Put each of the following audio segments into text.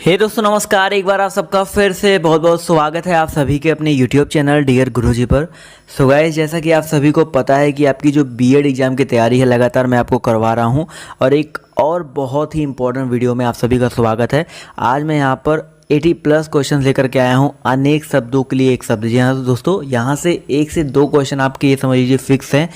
हे दोस्तों नमस्कार। एक बार आप सबका फिर से बहुत बहुत स्वागत है आप सभी के अपने YouTube चैनल डियर गुरुजी पर। सो गाइस, जैसा कि आप सभी को पता है कि आपकी जो बीएड एग्ज़ाम की तैयारी है लगातार मैं आपको करवा रहा हूं और एक और बहुत ही इंपॉर्टेंट वीडियो में आप सभी का स्वागत है। आज मैं यहां पर 80+ क्वेश्चन लेकर के आया हूं अनेक शब्दों के लिए एक शब्द। जी हाँ दोस्तों, यहाँ से 1 से 2 क्वेश्चन आपके ये समझ लीजिए फिक्स हैं,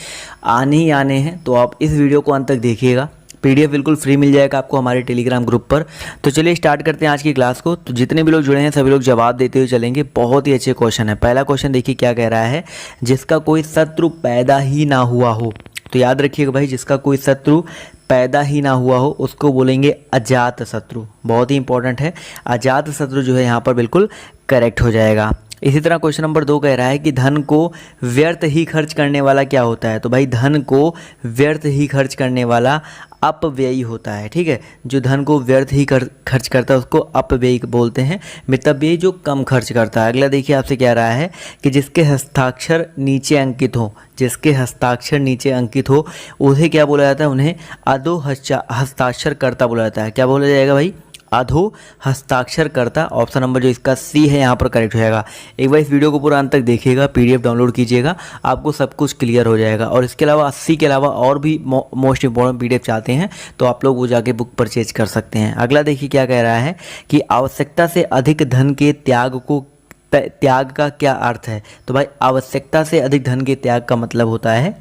आने ही आने हैं। तो आप इस वीडियो को अंत तक देखिएगा। पीडीएफ बिल्कुल फ्री मिल जाएगा आपको हमारे टेलीग्राम ग्रुप पर। तो चलिए स्टार्ट करते हैं आज की क्लास को। तो जितने भी लोग जुड़े हैं सभी लोग जवाब देते हुए चलेंगे। बहुत ही अच्छे क्वेश्चन है। पहला क्वेश्चन देखिए क्या कह रहा है, जिसका कोई शत्रु पैदा ही ना हुआ हो। तो याद रखिएगा भाई, जिसका कोई शत्रु पैदा ही ना हुआ हो उसको बोलेंगे अजात शत्रु। बहुत ही इंपॉर्टेंट है, अजात शत्रु जो है यहाँ पर बिल्कुल करेक्ट हो जाएगा। इसी तरह क्वेश्चन नंबर 2 कह रहा है कि धन को व्यर्थ ही खर्च करने वाला क्या होता है। तो भाई धन को व्यर्थ ही खर्च करने वाला अपव्ययी होता है। ठीक है, जो धन को व्यर्थ ही खर्च करता है उसको अपव्ययी बोलते हैं। मितव्ययी जो कम खर्च करता है। अगला देखिए आपसे कह रहा है कि जिसके हस्ताक्षर नीचे अंकित हो, जिसके हस्ताक्षर नीचे अंकित हो उसे क्या बोला जाता है, उन्हें अधो हस्ताक्षरकर्ता बोला जाता है। क्या बोला जाएगा भाई, अधो हस्ताक्षरकर्ता। ऑप्शन नंबर जो इसका सी है यहाँ पर करेक्ट हो जाएगा। एक बार इस वीडियो को पूरा अंत तक देखिएगा, पीडीएफ डाउनलोड कीजिएगा, आपको सब कुछ क्लियर हो जाएगा। और इसके अलावा 80 के अलावा और भी मोस्ट इंपॉर्टेंट पीडीएफ चाहते हैं तो आप लोग वो जाके बुक परचेज कर सकते हैं। अगला देखिए क्या कह रहा है कि आवश्यकता से अधिक धन के त्याग का क्या अर्थ है। तो भाई आवश्यकता से अधिक धन के त्याग का मतलब होता है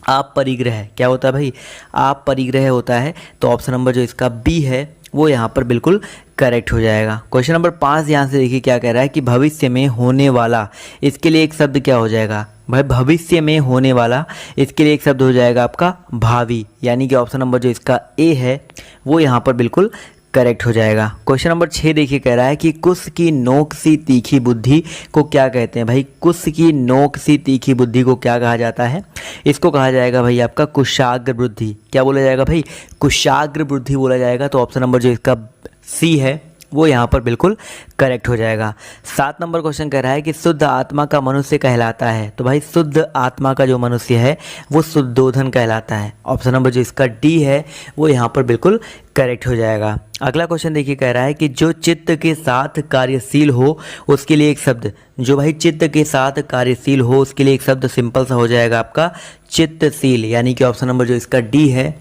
आप परिग्रह। क्या होता है भाई, आप परिग्रह होता है। तो ऑप्शन नंबर जो इसका बी है वो यहाँ पर बिल्कुल करेक्ट हो जाएगा। क्वेश्चन नंबर 5 यहाँ से देखिए क्या कह रहा है कि भविष्य में होने वाला, इसके लिए एक शब्द क्या हो जाएगा भाई, भविष्य में होने वाला, इसके लिए एक शब्द हो जाएगा आपका भावी। यानी कि ऑप्शन नंबर जो इसका ए है वो यहाँ पर बिल्कुल करेक्ट हो जाएगा। क्वेश्चन नंबर 6 देखिए कह रहा है कि कुश की नोक सी तीखी बुद्धि को क्या कहते हैं। भाई कुश की नोक सी तीखी बुद्धि को क्या कहा जाता है, इसको कहा जाएगा भाई आपका कुशाग्र बुद्धि। क्या बोला जाएगा भाई, कुशाग्र बुद्धि बोला जाएगा। तो ऑप्शन नंबर जो इसका सी है वो यहाँ पर बिल्कुल करेक्ट हो जाएगा। 7 नंबर क्वेश्चन कह रहा है कि शुद्ध आत्मा का मनुष्य कहलाता है। तो भाई शुद्ध आत्मा का जो मनुष्य है वो शुद्धोधन कहलाता है। ऑप्शन नंबर जो इसका डी है वो यहाँ पर बिल्कुल करेक्ट हो जाएगा। अगला क्वेश्चन देखिए कह रहा है कि जो चित्त के साथ कार्यशील हो उसके लिए एक शब्द, जो भाई चित्त के साथ कार्यशील हो उसके लिए एक शब्द सिंपल सा हो जाएगा आपका चित्तशील। यानी कि ऑप्शन नंबर जो इसका डी है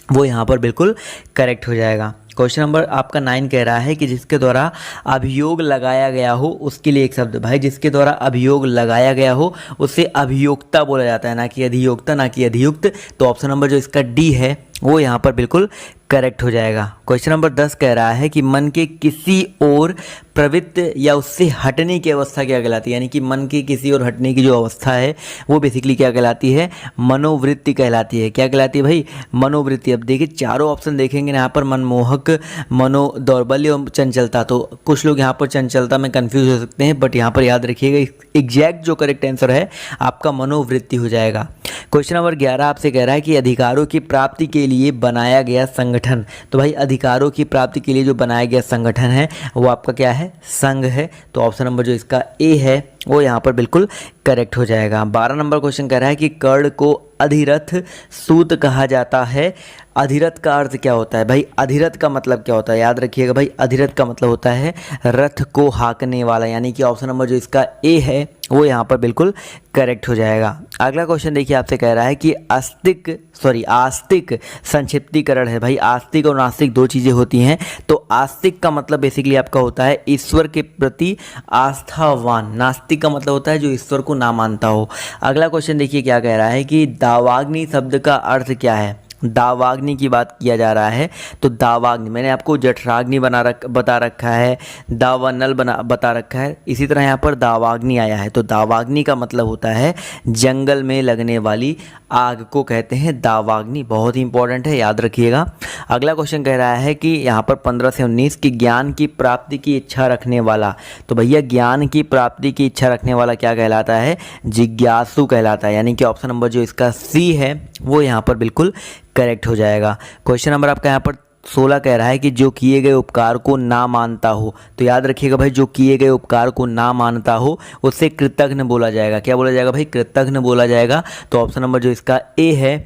वो यहाँ पर बिल्कुल करेक्ट हो जाएगा। क्वेश्चन नंबर आपका 9 कह रहा है कि जिसके द्वारा अभियोग लगाया गया हो उसके लिए एक शब्द। भाई जिसके द्वारा अभियोग लगाया गया हो उसे अभियोक्ता बोला जाता है, ना कि अधियोक्ता, ना कि अधियुक्त। तो ऑप्शन नंबर जो इसका डी है वो यहाँ पर बिल्कुल करेक्ट हो जाएगा। क्वेश्चन नंबर 10 कह रहा है कि मन के किसी और प्रवृत्ति या उससे हटने की अवस्था क्या कहलाती है। यानी कि मन के किसी और हटने की जो अवस्था है वो बेसिकली क्या कहलाती है, मनोवृत्ति कहलाती है। क्या कहलाती है भाई, मनोवृत्ति। अब देखिए चारों ऑप्शन देखेंगे यहाँ पर, मनमोहक, मनो दौर्बल्य और चंचलता। तो कुछ लोग यहाँ पर चंचलता में कंफ्यूज हो सकते हैं, बट यहाँ पर याद रखिएगा एग्जैक्ट जो करेक्ट आंसर है आपका मनोवृत्ति हो जाएगा। क्वेश्चन नंबर 11 आपसे कह रहा है कि अधिकारों की प्राप्ति के लिए बनाया गया संगठन। तो भाई अधिकारों की प्राप्ति के लिए जो बनाया गया संगठन है वो आपका क्या है, संघ है। तो ऑप्शन नंबर जो इसका ए है वो यहाँ पर बिल्कुल करेक्ट हो जाएगा। 12 नंबर क्वेश्चन कह रहा है कि कर्ण को अधिरथ सूत कहा जाता है। अधिरथ का अर्थ क्या होता है भाई, अधिरथ का मतलब क्या होता है, याद रखिएगा भाई अधिरथ का मतलब होता है रथ को हाँकने वाला। यानी कि ऑप्शन नंबर जो इसका ए है वो यहाँ पर बिल्कुल करेक्ट हो जाएगा। अगला क्वेश्चन देखिए आपसे कह रहा है कि आस्तिक संक्षिप्तीकरण है। भाई आस्तिक और नास्तिक दो चीज़ें होती हैं। तो आस्तिक का मतलब बेसिकली आपका होता है ईश्वर के प्रति आस्थावान, नास्तिक का मतलब होता है जो ईश्वर को ना मानता हो। अगला क्वेश्चन देखिए क्या कह रहा है कि दावाग्नि शब्द का अर्थ क्या है। दावाग्नि की बात किया जा रहा है। तो दावाग्नि मैंने आपको जठराग्नि बता रखा है, दावानल बता रखा है, इसी तरह यहाँ पर दावाग्नि आया है। तो दावाग्नि का मतलब होता है जंगल में लगने वाली आग को कहते हैं दावाग्नि। बहुत ही इंपॉर्टेंट है, याद रखिएगा। अगला क्वेश्चन कह रहा है कि यहाँ पर 15 से 19 की ज्ञान की प्राप्ति की इच्छा रखने वाला। तो भैया ज्ञान की प्राप्ति की इच्छा रखने वाला क्या कहलाता है, जिज्ञासु कहलाता है। यानी कि ऑप्शन नंबर जो इसका सी है वो यहाँ पर बिल्कुल करेक्ट हो जाएगा। क्वेश्चन नंबर आपका यहाँ पर 16 कह रहा है कि जो किए गए उपकार को ना मानता हो। तो याद रखिएगा भाई जो किए गए उपकार को ना मानता हो उससे कृतघ्न बोला जाएगा। क्या बोला जाएगा भाई, कृतघ्न बोला जाएगा। तो ऑप्शन नंबर जो इसका ए है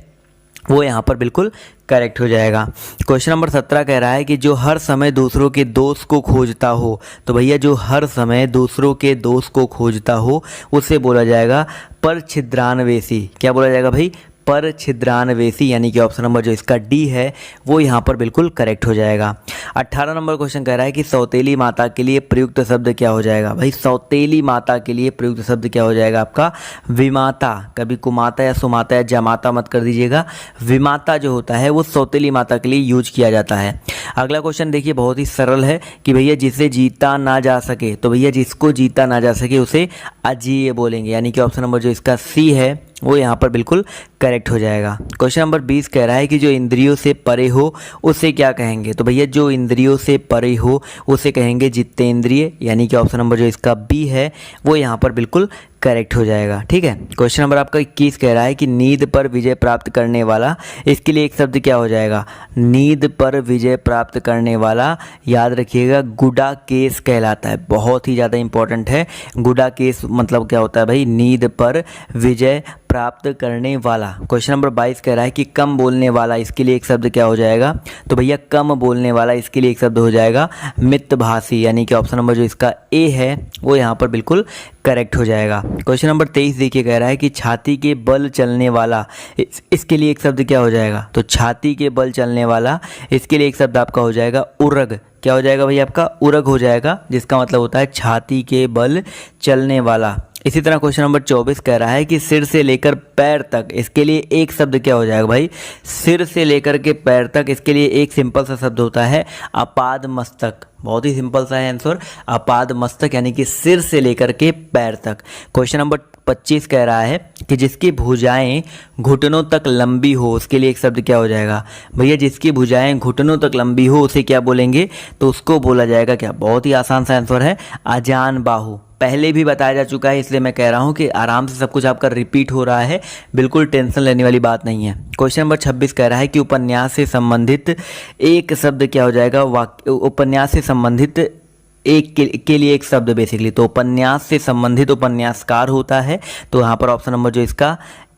वो यहाँ पर बिल्कुल करेक्ट हो जाएगा। क्वेश्चन नंबर 17 कह रहा है कि जो हर समय दूसरों के दोस्त को खोजता हो, तो भैया जो हर समय दूसरों के दोस्त को खोजता हो उसे बोला जाएगा परछिद्रान्वेषी। क्या बोला जाएगा भाई? परछिद्रान्वेषी, यानी कि ऑप्शन नंबर जो इसका डी है वो यहाँ पर बिल्कुल करेक्ट हो जाएगा। 18 नंबर क्वेश्चन कह रहा है कि सौतेली माता के लिए प्रयुक्त शब्द क्या हो जाएगा? भाई सौतेली माता के लिए प्रयुक्त शब्द क्या हो जाएगा आपका? विमाता। कभी कुमाता या सुमाता या जमाता मत कर दीजिएगा। विमाता जो होता है वो सौतेली माता के लिए यूज किया जाता है। अगला क्वेश्चन देखिए, बहुत ही सरल है कि भैया जिसे जीता ना जा सके, तो भैया जिसको जीता ना जा सके उसे अजेय बोलेंगे, यानी कि ऑप्शन नंबर जो इसका सी है वो यहाँ पर बिल्कुल करेक्ट हो जाएगा। क्वेश्चन नंबर 20 कह रहा है कि जो इंद्रियों से परे हो उसे क्या कहेंगे? तो भैया जो इंद्रियों से परे हो उसे कहेंगे जितेंद्रिय, यानी कि ऑप्शन नंबर जो इसका बी है वो यहाँ पर बिल्कुल करेक्ट हो जाएगा। ठीक है। क्वेश्चन नंबर आपका 21 कह रहा है कि नींद पर विजय प्राप्त करने वाला, इसके लिए एक शब्द क्या हो जाएगा? नींद पर विजय प्राप्त करने वाला, याद रखिएगा, गुडाकेश कहलाता है। बहुत ही ज़्यादा इंपॉर्टेंट है। गुडाकेश मतलब क्या होता है भाई? नींद पर विजय प्राप्त करने वाला। क्वेश्चन नंबर 22 कह रहा है कि कम बोलने वाला, इसके लिए एक शब्द क्या हो जाएगा? तो भैया कम बोलने वाला, इसके लिए एक शब्द हो जाएगा मितभाषी, यानी कि ऑप्शन नंबर जो इसका ए है वो यहाँ पर बिल्कुल करेक्ट हो जाएगा। क्वेश्चन नंबर 23 देखिए, कह रहा है कि छाती के बल चलने वाला, इसके लिए एक शब्द क्या हो जाएगा? तो छाती के बल चलने वाला, इसके लिए एक शब्द आपका हो जाएगा उरग। क्या हो जाएगा भाई? आपका उरग हो जाएगा, जिसका मतलब होता है छाती के बल चलने वाला। इसी तरह क्वेश्चन नंबर 24 कह रहा है कि सिर से लेकर पैर तक, इसके लिए एक शब्द क्या हो जाएगा भाई? सिर से लेकर के पैर तक, इसके लिए एक सिंपल सा शब्द होता है अपाद मस्तक। बहुत ही सिंपल सा है आंसर, अपाद मस्तक, यानी कि सिर से लेकर के पैर तक। क्वेश्चन नंबर 25 कह रहा है कि जिसकी भुजाएं घुटनों तक लंबी हो, उसके लिए एक शब्द क्या हो जाएगा? भैया जिसकी भुजाएं घुटनों तक लंबी हो उसे क्या बोलेंगे? तो उसको बोला जाएगा क्या? बहुत ही आसान सा आंसर है अजान बाहु। पहले भी बताया जा चुका है, इसलिए मैं कह रहा हूँ कि आराम से सब कुछ आपका रिपीट हो रहा है, बिल्कुल टेंशन लेने वाली बात नहीं है। क्वेश्चन नंबर 26 कह रहा है कि उपन्यास से संबंधित एक शब्द क्या हो जाएगा? उपन्यास से संबंधित एक के लिए एक शब्द बेसिकली, तो उपन्यास से संबंधित उपन्यासकार होता है, तो यहाँ पर ऑप्शन नंबर जो इसका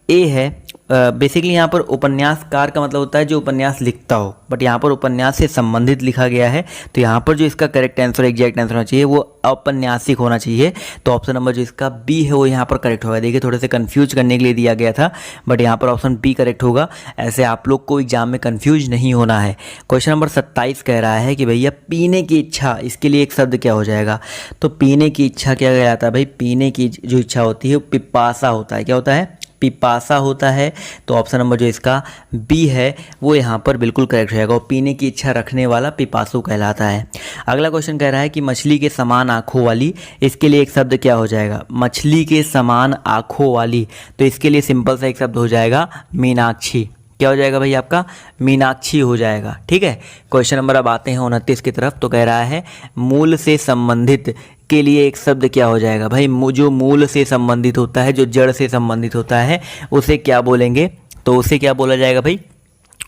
ए है। बेसिकली यहाँ पर उपन्यासकार का मतलब होता है जो उपन्यास लिखता हो, बट यहाँ पर उपन्यास से संबंधित लिखा गया है, तो यहाँ पर जो इसका करेक्ट आंसर, एग्जैक्ट आंसर होना चाहिए वो औपन्यासिक होना चाहिए। तो ऑप्शन नंबर जो इसका बी है वो यहाँ पर करेक्ट होगा। देखिए थोड़े से कंफ्यूज करने के लिए दिया गया था, बट यहाँ पर ऑप्शन बी करेक्ट होगा। ऐसे आप लोग को एग्जाम में कंफ्यूज नहीं होना है। क्वेश्चन नंबर 27 कह रहा है कि भैया पीने की इच्छा, इसके लिए एक शब्द क्या हो जाएगा? तो पीने की इच्छा क्या कहलाता है भाई? पीने की जो इच्छा होती है वो पिपासा होता है। क्या होता है? पिपासा होता है। तो ऑप्शन नंबर जो इसका बी है वो यहाँ पर बिल्कुल करेक्ट हो जाएगा। और पीने की इच्छा रखने वाला पिपासु कहलाता है। अगला क्वेश्चन कह रहा है कि मछली के समान आँखों वाली, इसके लिए एक शब्द क्या हो जाएगा? मछली के समान आँखों वाली, तो इसके लिए सिंपल सा एक शब्द हो जाएगा मीनाक्षी। क्या हो जाएगा भाई? आपका मीनाक्षी हो जाएगा। ठीक है। क्वेश्चन नंबर अब आते हैं 29 की तरफ। तो कह रहा है मूल से संबंधित के लिए एक शब्द क्या हो जाएगा भाई? जो मूल से संबंधित होता है, जो जड़ से संबंधित होता है, उसे क्या बोलेंगे? तो उसे क्या बोला जाएगा भाई?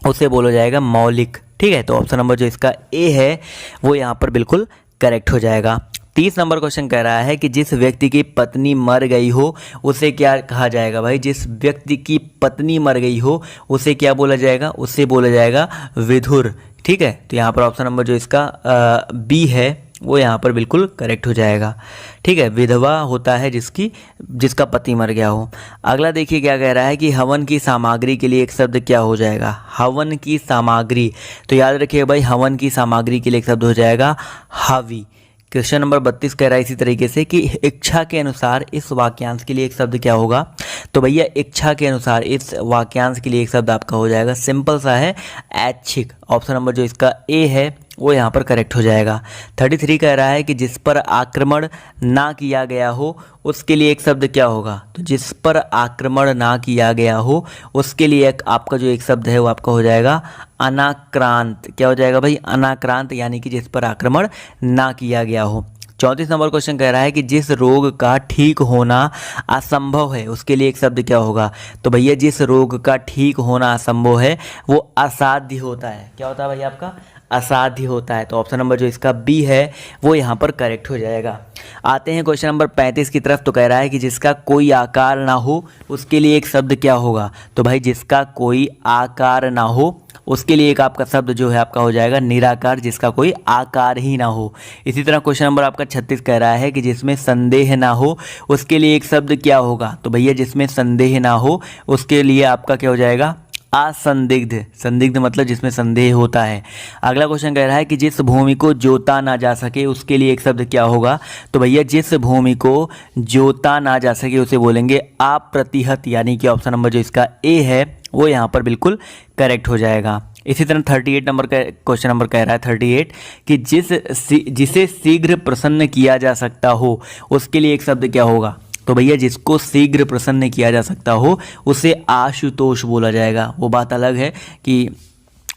उसे बोला जाएगा मौलिक। ठीक है। तो ऑप्शन नंबर जो इसका ए है वो यहाँ पर बिल्कुल करेक्ट हो जाएगा। 30 नंबर क्वेश्चन कह रहा है कि जिस व्यक्ति की पत्नी मर गई हो उसे क्या कहा जाएगा भाई? जिस व्यक्ति की पत्नी मर गई हो उसे क्या बोला जाएगा? उसे बोला जाएगा विधुर। ठीक है। तो यहाँ पर ऑप्शन नंबर जो इसका बी है वो यहाँ पर बिल्कुल करेक्ट हो जाएगा। ठीक है। विधवा होता है जिसका पति मर गया हो। अगला देखिए क्या कह रहा है कि हवन की सामग्री के लिए एक शब्द क्या हो जाएगा? हवन की सामग्री, तो याद रखिए भाई हवन की सामग्री के लिए एक शब्द हो जाएगा हावी। क्वेश्चन नंबर 32 कह रहा है इसी तरीके से कि इच्छा के अनुसार इस वाक्यांश के लिए एक शब्द क्या होगा? तो भैया इच्छा के अनुसार इस वाक्यांश के लिए एक शब्द आपका हो जाएगा, सिंपल सा है ऐच्छिक। ऑप्शन नंबर जो इसका ए है वो यहाँ पर करेक्ट हो जाएगा। 33 कह रहा है कि जिस पर आक्रमण ना किया गया हो उसके लिए एक शब्द क्या होगा? तो जिस पर आक्रमण ना किया गया हो उसके लिए आपका जो एक शब्द है वो आपका हो जाएगा अनाक्रांत। क्या हो जाएगा भाई? अनाक्रांत, यानी कि जिस पर आक्रमण ना किया गया हो। 34 नंबर क्वेश्चन कह रहा है कि जिस रोग का ठीक होना असंभव है उसके लिए एक शब्द क्या होगा? तो भैया जिस रोग का ठीक होना असंभव है वो असाध्य होता है। क्या होता है भैया? आपका असाध्य होता है। तो ऑप्शन नंबर जो इसका बी है वो यहाँ पर करेक्ट हो जाएगा। आते हैं क्वेश्चन नंबर 35 की तरफ। तो कह रहा है कि जिसका कोई आकार ना हो उसके लिए एक शब्द क्या होगा। तो भाई जिसका कोई आकार ना हो उसके लिए एक आपका शब्द जो है आपका हो जाएगा निराकार, जिसका कोई आकार ही ना हो। इसी तरह क्वेश्चन नंबर आपका 36 कह रहा है कि जिसमें संदेह ना हो उसके लिए एक शब्द क्या होगा। तो भैया जिसमें संदेह ना हो उसके लिए आपका क्या हो जाएगा असंदिग्ध। संदिग्ध मतलब जिसमें संदेह होता है। अगला क्वेश्चन कह रहा है कि जिस भूमि को जोता ना जा सके उसके लिए एक शब्द क्या होगा। तो भैया जिस भूमि को जोता ना जा सके उसे बोलेंगे अप्रतिहत, यानी कि ऑप्शन नंबर जो इसका ए है वो यहाँ पर बिल्कुल करेक्ट हो जाएगा। इसी तरह 38 नंबर का क्वेश्चन नंबर कह रहा है 38 कि जिसे शीघ्र प्रसन्न किया जा सकता हो उसके लिए एक शब्द क्या होगा। तो भैया जिसको शीघ्र प्रसन्न किया जा सकता हो उसे आशुतोष बोला जाएगा, वो बात अलग है कि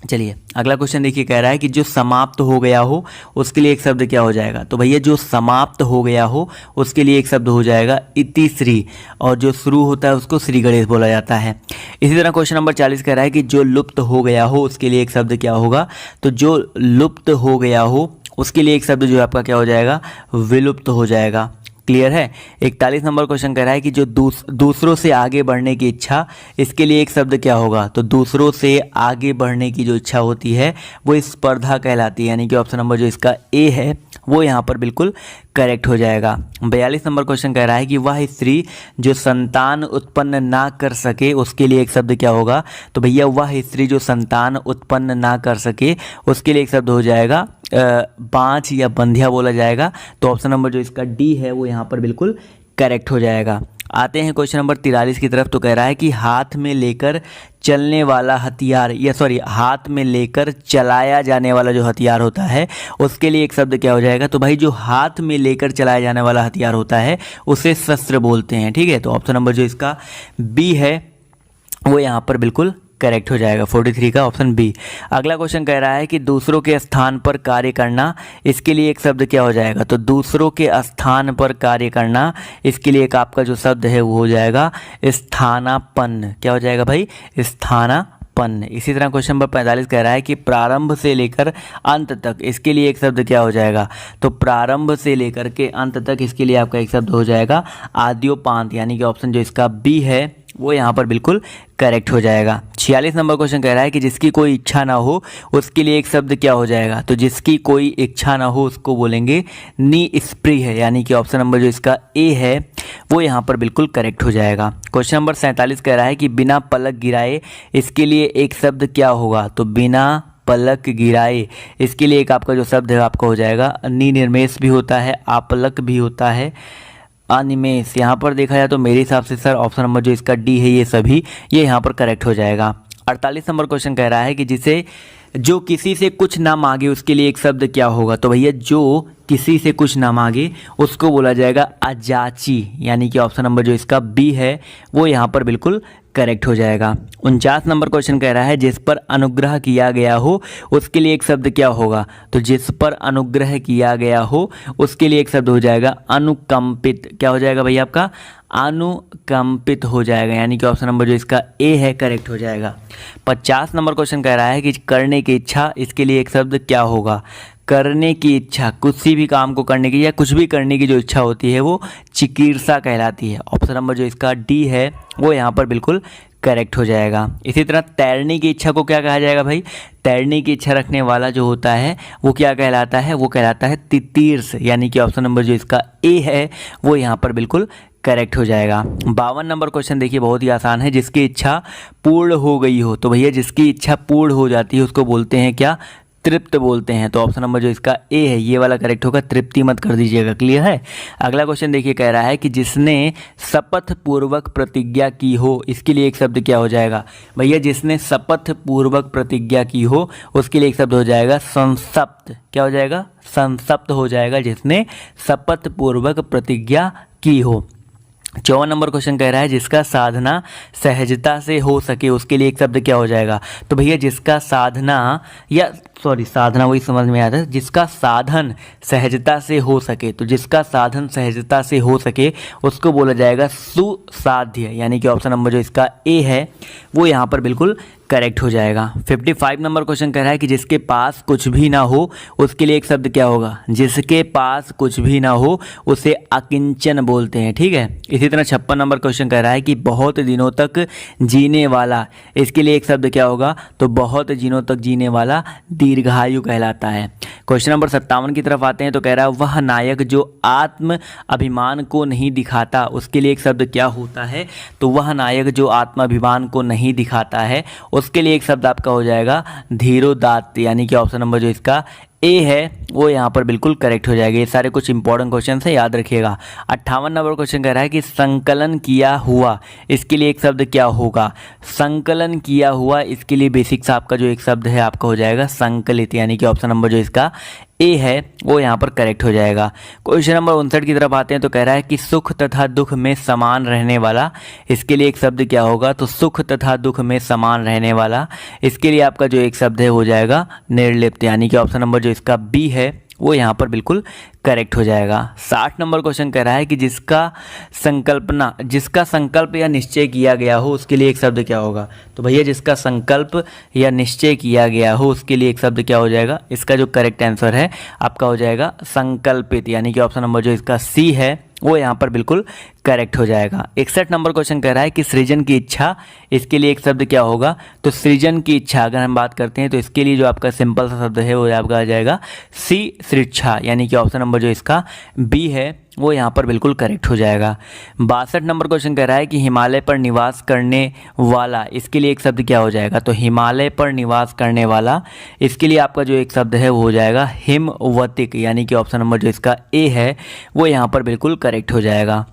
चलिए अगला क्वेश्चन देखिए कह रहा है कि जो समाप्त हो गया हो उसके लिए एक शब्द क्या हो जाएगा। तो भैया जो समाप्त हो गया हो उसके लिए एक शब्द हो जाएगा इतिश्री, और जो शुरू होता है उसको श्री गणेश बोला जाता है। इसी तरह क्वेश्चन नंबर 40 कह रहा है कि जो लुप्त हो गया हो उसके लिए एक शब्द क्या होगा। तो जो लुप्त हो गया हो उसके लिए एक शब्द जो है आपका क्या हो जाएगा विलुप्त हो जाएगा। क्लियर है। 41 नंबर क्वेश्चन कह रहा है कि जो दूसरों से आगे बढ़ने की इच्छा, इसके लिए एक शब्द क्या होगा। तो दूसरों से आगे बढ़ने की जो इच्छा होती है वो स्पर्धा कहलाती है, यानी कि ऑप्शन नंबर जो इसका ए है वो यहाँ पर बिल्कुल करेक्ट हो जाएगा। 42 नंबर क्वेश्चन कह रहा है कि वह स्त्री जो संतान उत्पन्न ना कर सके उसके लिए एक शब्द क्या होगा। तो भैया वह स्त्री जो संतान उत्पन्न ना कर सके उसके लिए एक शब्द हो जाएगा बांझ या बंधिया बोला जाएगा। तो ऑप्शन नंबर जो इसका डी है वो यहाँ पर बिल्कुल करेक्ट हो जाएगा। आते हैं क्वेश्चन नंबर 43 की तरफ। तो कह रहा है कि हाथ में लेकर चलने वाला हथियार हाथ में लेकर चलाया जाने वाला जो हथियार होता है उसके लिए एक शब्द क्या हो जाएगा। तो भाई जो हाथ में लेकर चलाया जाने वाला हथियार होता है उसे शस्त्र बोलते हैं। ठीक है, तो ऑप्शन नंबर जो इसका बी है वो यहाँ पर बिल्कुल करेक्ट हो जाएगा। 43 का ऑप्शन बी। अगला क्वेश्चन कह रहा है कि दूसरों के स्थान पर कार्य करना, इसके लिए एक शब्द क्या हो जाएगा। तो दूसरों के स्थान पर कार्य करना, इसके लिए एक आपका जो शब्द है वो हो जाएगा स्थानापन्न। क्या हो जाएगा भाई स्थानापन्न। इसी तरह क्वेश्चन नंबर 45 कह रहा है कि प्रारंभ से लेकर अंत तक, इसके लिए एक शब्द क्या हो जाएगा। तो प्रारंभ से लेकर के अंत तक इसके लिए आपका एक शब्द हो जाएगा आद्योपांत, यानी कि ऑप्शन जो इसका बी है वो यहाँ पर बिल्कुल करेक्ट हो जाएगा। 46 नंबर क्वेश्चन कह रहा है कि जिसकी कोई इच्छा ना हो उसके लिए एक शब्द क्या हो जाएगा। तो जिसकी कोई इच्छा ना हो उसको बोलेंगे निस्पृह, यानी कि ऑप्शन नंबर जो इसका ए है वो यहाँ पर बिल्कुल करेक्ट हो जाएगा। क्वेश्चन नंबर 47 कह रहा है कि बिना पलक गिराए, इसके लिए एक शब्द क्या होगा। तो बिना पलक गिराए, इसके लिए एक आपका जो शब्द है आपका हो जाएगा निर्मेश भी होता है, आपलक भी होता है, अनिमेष। यहाँ पर देखा जाए तो मेरे हिसाब से सर ऑप्शन नंबर जो इसका डी है ये यहाँ पर करेक्ट हो जाएगा। 48 नंबर क्वेश्चन कह रहा है कि जो किसी से कुछ ना मांगे उसके लिए एक शब्द क्या होगा। तो भैया जो किसी से कुछ ना मांगे उसको बोला जाएगा अजाची, यानी कि ऑप्शन नंबर जो इसका बी है वो यहाँ पर बिल्कुल करेक्ट हो जाएगा। 49 नंबर क्वेश्चन कह रहा है जिस पर अनुग्रह किया गया हो उसके लिए एक शब्द क्या होगा। तो जिस पर अनुग्रह किया गया हो उसके लिए एक शब्द हो जाएगा अनुकंपित। क्या हो जाएगा भैया आपका अनुकंपित हो जाएगा, यानी कि ऑप्शन नंबर जो इसका ए है करेक्ट हो जाएगा। 50 नंबर क्वेश्चन कह रहा है कि करने की इच्छा, इसके लिए एक शब्द क्या होगा। करने की इच्छा, किसी भी काम को करने की या कुछ भी करने की जो इच्छा होती है वो चिकीर्षा कहलाती है। ऑप्शन नंबर जो इसका डी है वो यहाँ पर बिल्कुल करेक्ट हो जाएगा। इसी तरह तैरने की इच्छा को क्या कहा जाएगा भाई। तैरने की इच्छा रखने वाला जो होता है वो क्या कहलाता है, वो कहलाता है तितीर्ष, यानी कि ऑप्शन नंबर जो इसका ए है वो यहाँ पर बिल्कुल करेक्ट हो जाएगा। 52 नंबर क्वेश्चन देखिए बहुत ही आसान है, जिसकी इच्छा पूर्ण हो गई हो। तो भैया जिसकी इच्छा पूर्ण हो जाती है उसको बोलते हैं क्या, तृप्त बोलते हैं। तो ऑप्शन नंबर जो इसका ए है ये वाला करेक्ट होगा, तृप्ति मत कर दीजिएगा। क्लियर है। अगला क्वेश्चन देखिए कह रहा है कि जिसने शपथ पूर्वक प्रतिज्ञा की हो, इसके लिए एक शब्द क्या हो जाएगा। भैया जिसने शपथ पूर्वक प्रतिज्ञा की हो उसके लिए एक शब्द हो जाएगा संसप्त। क्या हो जाएगा, संसप्त हो जाएगा, जिसने शपथ पूर्वक प्रतिज्ञा की हो। 54 नंबर क्वेश्चन कह रहा है जिसका साधना सहजता से हो सके उसके लिए एक शब्द क्या हो जाएगा। तो भैया जिसका साधना या सॉरी साधना वही समझ में आता है, जिसका साधन सहजता से हो सके, तो जिसका साधन सहजता से हो सके उसको बोला जाएगा सुसाध्य, यानी कि ऑप्शन नंबर जो इसका ए है वो यहाँ पर बिल्कुल करेक्ट हो जाएगा। 55 नंबर क्वेश्चन कह रहा है कि जिसके पास कुछ भी ना हो उसके लिए एक शब्द क्या होगा, जिसके पास कुछ भी ना हो उसे अकिंचन बोलते हैं, ठीक है। इसी तरह 56 नंबर क्वेश्चन कह रहा है कि बहुत दिनों तक जीने वाला, इसके लिए एक शब्द क्या होगा, तो बहुत दिनों तक जीने वाला दीर्घायु कहलाता है। क्वेश्चन नंबर 57 की तरफ आते हैं, तो कह रहा है वह नायक जो आत्म अभिमान को नहीं दिखाता, उसके लिए एक शब्द क्या होता है, तो वह नायक जो आत्माभिमान को नहीं दिखाता है उसके लिए एक शब्द आपका हो जाएगा धीरोदात्त, यानी कि ऑप्शन नंबर जो इसका ए है वो यहाँ पर बिल्कुल करेक्ट हो जाएगा। ये सारे कुछ इंपॉर्टेंट क्वेश्चन है, याद रखिएगा। 58 नंबर क्वेश्चन कह रहा है कि संकलन किया हुआ, इसके लिए एक शब्द क्या होगा, संकलन किया हुआ, इसके लिए बेसिक सा आपका जो एक शब्द है आपका हो जाएगा संकलित, यानी कि ऑप्शन नंबर जो इसका ए है वो यहाँ पर करेक्ट हो जाएगा। क्वेश्चन नंबर 59 की तरफ आते हैं, तो कह रहा है कि सुख तथा दुख में समान रहने वाला, इसके लिए एक शब्द क्या होगा, तो सुख तथा दुख में समान रहने वाला, इसके लिए आपका जो एक शब्द है हो जाएगा निर्लिप्त, यानी कि ऑप्शन नंबर जो इसका बी है वो यहाँ पर बिल्कुल करेक्ट हो जाएगा। 60 नंबर क्वेश्चन कह रहा है कि जिसका संकल्प या निश्चय किया गया हो उसके लिए एक शब्द क्या होगा, तो भैया जिसका संकल्प या निश्चय किया गया हो उसके लिए एक शब्द क्या हो जाएगा, इसका जो करेक्ट आंसर है आपका हो जाएगा संकल्पित, यानी कि ऑप्शन नंबर जो इसका सी है वो यहाँ पर बिल्कुल करेक्ट हो जाएगा। 61 नंबर क्वेश्चन कह रहा है कि सृजन की इच्छा, इसके लिए एक शब्द क्या होगा, तो सृजन की इच्छा अगर हम बात करते हैं तो इसके लिए जो आपका सिंपल सा शब्द है वो आपका आ जाएगा सी सृच्छा, यानी कि ऑप्शन नंबर जो इसका बी है वो यहाँ पर बिल्कुल करेक्ट हो जाएगा। 62 नंबर क्वेश्चन कह रहा है कि हिमालय पर निवास करने वाला, इसके लिए एक शब्द क्या हो जाएगा, तो हिमालय पर निवास करने वाला, इसके लिए आपका जो एक शब्द है वो हो जाएगा हिमवतिक, यानी कि ऑप्शन नंबर जो इसका ए है वो यहाँ पर बिल्कुल करेक्ट हो जाएगा।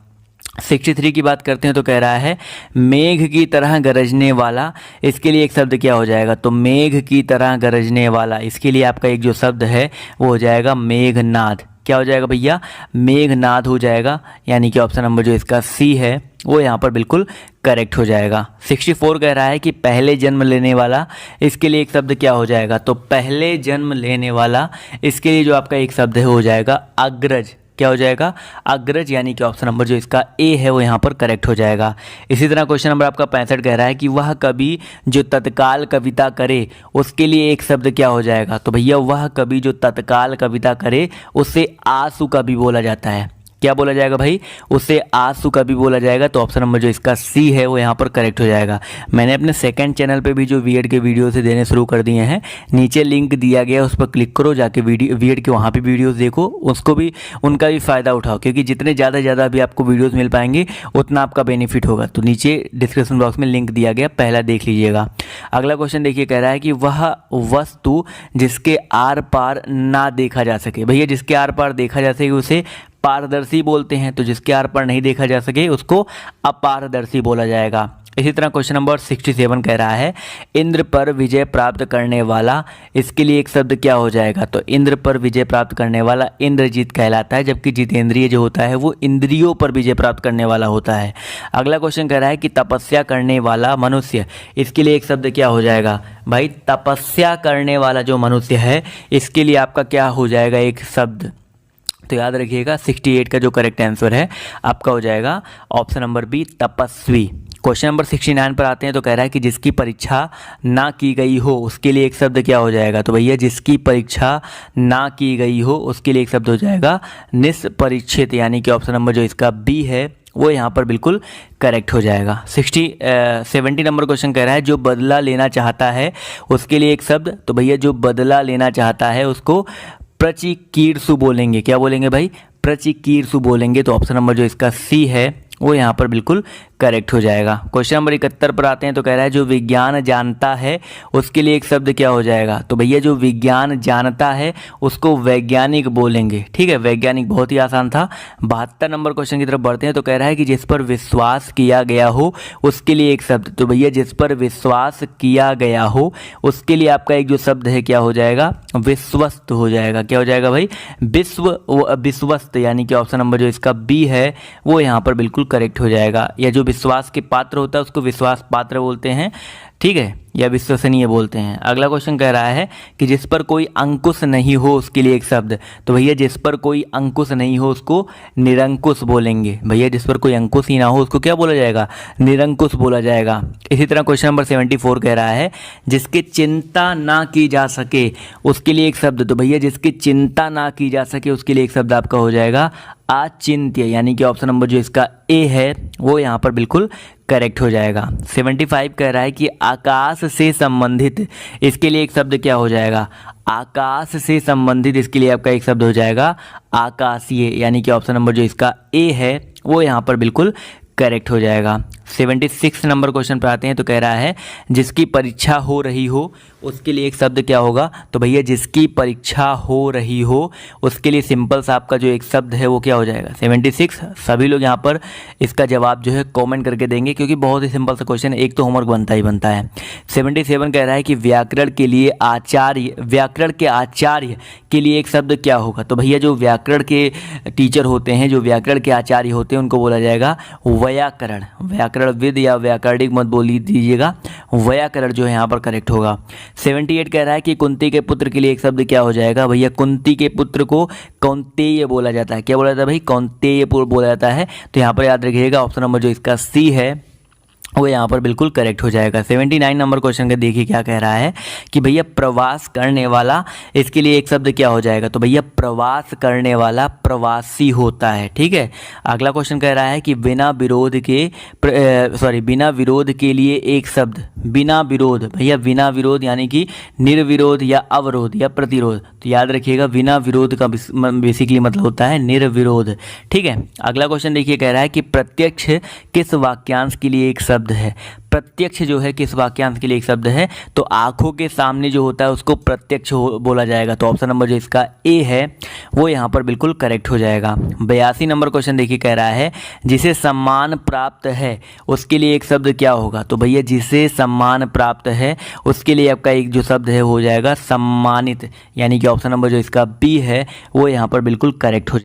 63 की बात करते हैं, तो कह रहा है मेघ की तरह गरजने वाला, इसके लिए एक शब्द क्या हो जाएगा, तो मेघ की तरह गरजने वाला, इसके लिए आपका एक जो शब्द है वो हो जाएगा मेघनाद, क्या हो जाएगा भैया, मेघनाद हो जाएगा, यानी कि ऑप्शन नंबर जो इसका सी है वो यहाँ पर बिल्कुल करेक्ट हो जाएगा। 64 कह रहा है कि पहले जन्म लेने वाला, इसके लिए एक शब्द क्या हो जाएगा, तो पहले जन्म लेने वाला, इसके लिए जो आपका एक शब्द है हो जाएगा अग्रज, क्या हो जाएगा अग्रज, यानी कि ऑप्शन नंबर जो इसका ए है वो यहाँ पर करेक्ट हो जाएगा। इसी तरह क्वेश्चन नंबर आपका 65 कह रहा है कि वह कवि जो तत्काल कविता करे उसके लिए एक शब्द क्या हो जाएगा, तो भैया वह कवि जो तत्काल कविता करे उसे आंसू कवि बोला जाता है, क्या बोला जाएगा भाई, उसे आंसू कवि बोला जाएगा, तो ऑप्शन नंबर जो इसका सी है वो यहाँ पर करेक्ट हो जाएगा। मैंने अपने सेकंड चैनल पे भी जो बीएड के वीडियो से देने शुरू कर दिए हैं, नीचे लिंक दिया गया उस पर क्लिक करो, जाके बीएड के वहाँ पे वीडियोस देखो, उसको भी उनका भी फ़ायदा उठाओ, क्योंकि जितने ज़्यादा अभी आपको वीडियोज़ मिल पाएंगे उतना आपका बेनिफिट होगा। तो नीचे डिस्क्रिप्शन बॉक्स में लिंक दिया गया, पहला देख लीजिएगा। अगला क्वेश्चन देखिए, कह रहा है कि वह वस्तु जिसके आर पार ना देखा जा सके, भैया जिसके आर पार देखा जा सके उसे पारदर्शी बोलते हैं, तो जिसके आर पार नहीं देखा जा सके उसको अपारदर्शी बोला जाएगा। इसी तरह क्वेश्चन नंबर 67 कह रहा है इंद्र पर विजय प्राप्त करने वाला, इसके लिए एक शब्द क्या हो जाएगा, तो इंद्र पर विजय प्राप्त करने वाला इंद्रजीत कहलाता है, जबकि जितेंद्रिय जो होता है वो इंद्रियों पर विजय प्राप्त करने वाला होता है। अगला क्वेश्चन कह रहा है कि तपस्या करने वाला मनुष्य, इसके लिए एक शब्द क्या हो जाएगा, भाई तपस्या करने वाला जो मनुष्य है इसके लिए आपका क्या हो जाएगा एक शब्द, तो याद रखिएगा 68 का जो करेक्ट आंसर है आपका हो जाएगा ऑप्शन नंबर बी तपस्वी। क्वेश्चन नंबर 69 पर आते हैं, तो कह रहा है कि जिसकी परीक्षा ना की गई हो उसके लिए एक शब्द क्या हो जाएगा, तो भैया जिसकी परीक्षा ना की गई हो उसके लिए एक शब्द हो जाएगा निष्परीक्षित, यानी कि ऑप्शन नंबर जो इसका बी है वो यहाँ पर बिल्कुल करेक्ट हो जाएगा। 70 नंबर क्वेश्चन कह रहा है जो बदला लेना चाहता है उसके लिए एक शब्द, तो भैया जो बदला लेना चाहता है उसको प्रचिकीर्षु बोलेंगे, क्या बोलेंगे भाई, प्रचिकीर्षु बोलेंगे, तो ऑप्शन नंबर जो इसका सी है वो यहाँ पर बिल्कुल करेक्ट हो जाएगा। क्वेश्चन नंबर 71 पर आते हैं, तो कह रहा है जो विज्ञान जानता है उसके लिए एक शब्द क्या हो जाएगा, तो भैया जो विज्ञान जानता है उसको वैज्ञानिक बोलेंगे, ठीक है, वैज्ञानिक बहुत ही आसान था। 72 नंबर क्वेश्चन की तरफ बढ़ते हैं, तो कह रहा है कि जिस पर विश्वास किया गया हो उसके लिए एक शब्द, तो भैया जिस पर विश्वास किया गया हो उसके लिए आपका एक जो शब्द है क्या हो जाएगा, विश्वस्त हो जाएगा, क्या हो जाएगा भाई, विश्वस्त, यानी कि ऑप्शन नंबर जो इसका बी है वो यहाँ पर बिल्कुल करेक्ट हो जाएगा। या जो विश्वास के पात्र होता है उसको विश्वास पात्र बोलते हैं, ठीक है, या विश्वसनीय बोलते हैं। अगला क्वेश्चन कह रहा है कि जिस पर कोई अंकुश नहीं हो उसके लिए एक शब्द, तो भैया जिस पर कोई अंकुश नहीं हो उसको निरंकुश बोलेंगे। भैया जिस पर कोई अंकुश ही ना हो उसको क्या बोला जाएगा, निरंकुश बोला जाएगा। इसी तरह क्वेश्चन नंबर 74 कह रहा है जिसकी चिंता ना की जा सके उसके लिए एक शब्द, तो भैया जिसकी चिंता ना की जा सके उसके लिए एक शब्द आपका हो जाएगा अचिंत्य, यानी कि ऑप्शन नंबर जो इसका ए है वो यहाँ पर बिल्कुल करेक्ट हो जाएगा। 75 कह रहा है कि आकाश से संबंधित, इसके लिए एक शब्द क्या हो जाएगा, आकाश से संबंधित, इसके लिए आपका एक शब्द हो जाएगा आकाशीय, यानी कि ऑप्शन नंबर जो इसका ए है वो यहाँ पर बिल्कुल करेक्ट हो जाएगा। 76 नंबर क्वेश्चन पर आते हैं, तो कह रहा है जिसकी परीक्षा हो रही हो उसके लिए एक शब्द क्या होगा, तो भैया जिसकी परीक्षा हो रही हो उसके लिए सिंपल सा आपका जो एक शब्द है वो क्या हो जाएगा 76। सभी लोग यहाँ पर इसका जवाब जो है कमेंट करके देंगे क्योंकि बहुत ही सिंपल सा क्वेश्चन है, एक तो होमवर्क बनता ही बनता है। 77 कह रहा है कि व्याकरण के लिए आचार्य, व्याकरण के आचार्य के लिए एक शब्द क्या होगा, तो भैया जो व्याकरण के टीचर होते हैं, जो व्याकरण के आचार्य होते हैं उनको बोला जाएगा व्याकरण, व्याकरणविद या व्याकरणिक मत बोल दीजिएगा, व्याकरण जो है यहाँ पर करेक्ट होगा। 78 कह रहा है कि कुंती के पुत्र के लिए एक शब्द क्या हो जाएगा, भैया कुंती के पुत्र को कौंतेय बोला जाता है। क्या बोला जाता है भाई, कौंतेय बोला जाता है। तो यहाँ पर याद रखिएगा ऑप्शन नंबर जो इसका सी है वो यहाँ पर बिल्कुल करेक्ट हो जाएगा। 79 नंबर क्वेश्चन का देखिए क्या कह रहा है कि भैया प्रवास करने वाला, इसके लिए एक शब्द क्या हो जाएगा, तो भैया प्रवास करने वाला प्रवासी होता है। ठीक है। अगला क्वेश्चन कह रहा है कि बिना विरोध के लिए एक शब्द, बिना विरोध, भैया बिना विरोध यानी कि निर्विरोध या अवरोध या प्रतिरोध, तो याद रखिएगा बिना विरोध का बेसिकली मतलब होता है निर्विरोध। ठीक है। अगला क्वेश्चन देखिए कह रहा है कि प्रत्यक्ष किस वाक्यांश के लिए एक शब्द है, प्रत्यक्ष जो है किस वाक्यांश के लिए एक शब्द है, तो आंखों के सामने जो होता है उसको प्रत्यक्ष बोला जाएगा। तो ऑप्शन नंबर जो इसका ए है वो यहाँ पर बिल्कुल करेक्ट हो जाएगा। 82 नंबर क्वेश्चन देखिए कह रहा है जिसे सम्मान प्राप्त है उसके लिए एक शब्द क्या होगा, तो भैया जिसे सम्मान प्राप्त है उसके लिए आपका एक जो शब्द है हो जाएगा सम्मानित, यानी कि ऑप्शन नंबर जो इसका बी है वो यहाँ पर बिल्कुल करेक्ट हो